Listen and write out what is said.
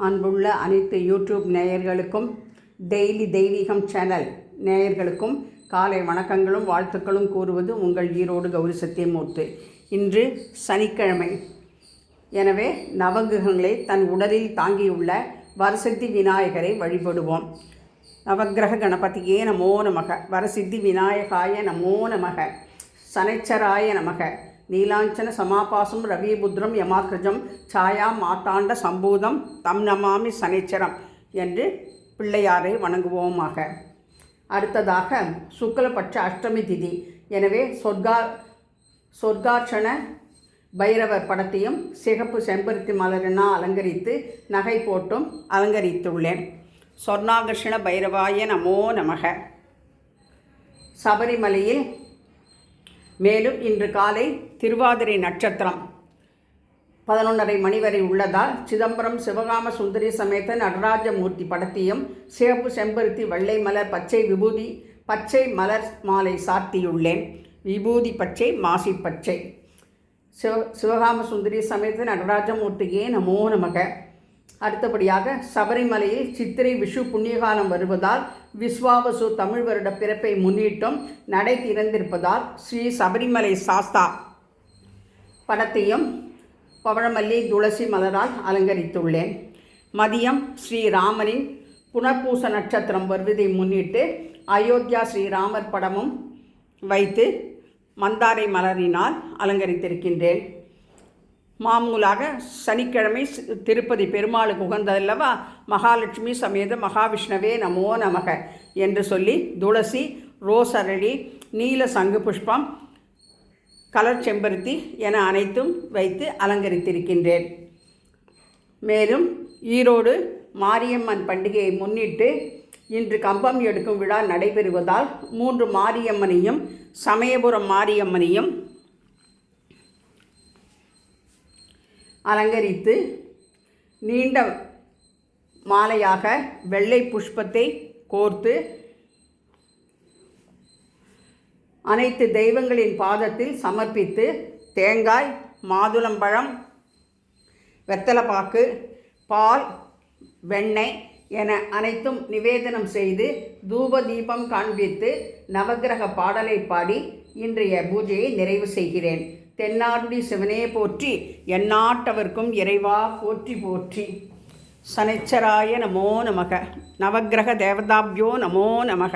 அன்புள்ள அனைத்து யூடியூப் நேயர்களுக்கும், டெய்லி தெய்வீகம் சேனல் நேயர்களுக்கும் காலை வணக்கங்களும் வாழ்த்துக்களும் கூறுவது உங்கள் ஈரோடு கௌரி சத்தியமூர்த்தி. இன்று சனிக்கிழமை. எனவே நவகிரகங்களை தன் உடலில் தாங்கியுள்ள வரசித்தி விநாயகரை வழிபடுவோம். நவகிரக கணபதியே நமோ நமக, வரசித்தி விநாயகாய நமோ நமக, சனைச்சராய நமக, நீலாஞ்சன சமாபாசம் ரவிபுத்திரம் யமாக்கிரஜம் சாயா மாத்தாண்ட சம்பூதம் தம் நமாமி சனைச்சரம் என்று பிள்ளையாரை வணங்குவோமாக. அடுத்ததாக சுக்லபட்ச அஷ்டமி திதி. எனவே சொர்க்காட்சண பைரவர் படத்தையும் சிகப்பு செம்பருத்தி மலரினால் அலங்கரித்து நகை போட்டும் அலங்கரித்துள்ளேன். சொர்ணாகர்ஷண பைரவாய நமோ நமக. சபரிமலையில் மேலும் இன்று காலை திருவாதிரை நட்சத்திரம் 11:30 மணி வரை உள்ளதால் சிதம்பரம் சிவகாம சுந்தரி சமேத நடராஜமூர்த்தி படத்தையும் சிவப்பு செம்பருத்தி வெள்ளை மலர் பச்சை விபூதி பச்சை மலர் மாலை சாத்தியுள்ளேன். விபூதி பச்சை மாசி பச்சை. சிவகாம சுந்தரி சமேத நடராஜமூர்த்தியே நமோ நமக. அடுத்தபடியாக சபரிமலையில் சித்திரை விஷு புண்ணியகாலம் வருவதால் விஸ்வாவசு தமிழ் வருட பிறப்பை முன்னிட்டும் நடை திறந்திருப்பதால் ஸ்ரீ சபரிமலை சாஸ்தா படத்தையும் பவழமல்லி துளசி மலரால் அலங்கரித்துள்ளேன். மதியம் ஸ்ரீராமனின் புனர்பூச நட்சத்திரம் வருவதை முன்னிட்டு அயோத்தியா ஸ்ரீராமர் படமும் வைத்து மந்தாரை மலரினால் அலங்கரித்திருக்கின்றேன். மாமூலாக சனிக்கிழமை திருப்பதி பெருமாளுக்கு உகந்ததல்லவா, மகாலட்சுமி சமேத மகாவிஷ்ணவே நமோ நமக என்று சொல்லி துளசி, ரோஸ் அரளி, நீல சங்கு புஷ்பம், கலர் செம்பருத்தி என அனைத்தும் வைத்து அலங்கரித்திருக்கின்றேன். மேலும் ஈரோடு மாரியம்மன் பண்டிகையை முன்னிட்டு இன்று கம்பம் எடுக்கும் விழா நடைபெறுவதால் 3 மாரியம்மனையும் சமயபுரம் மாரியம்மனையும் அலங்கரித்து நீண்ட மாலையாக வெள்ளை புஷ்பத்தை கோர்த்து அனைத்து தெய்வங்களின் பாதத்தில் சமர்ப்பித்து தேங்காய், மாதுளம்பழம், வெத்தலைப்பாக்கு, பால், வெண்ணெய் என அனைத்தும் நிவேதனம் செய்து தூப தீபம் காண்பித்து நவகிரக பாடலை பாடி இன்றைய பூஜையை நிறைவு செய்கிறேன். தென்னாடுடி சிவனே போற்றி, எந்நாட்டவர்க்கும் இறைவா போற்றி போற்றி. சனைச்சராய நமோ நமக, நவகிரக தேவதாப்யோ நமோ நமக.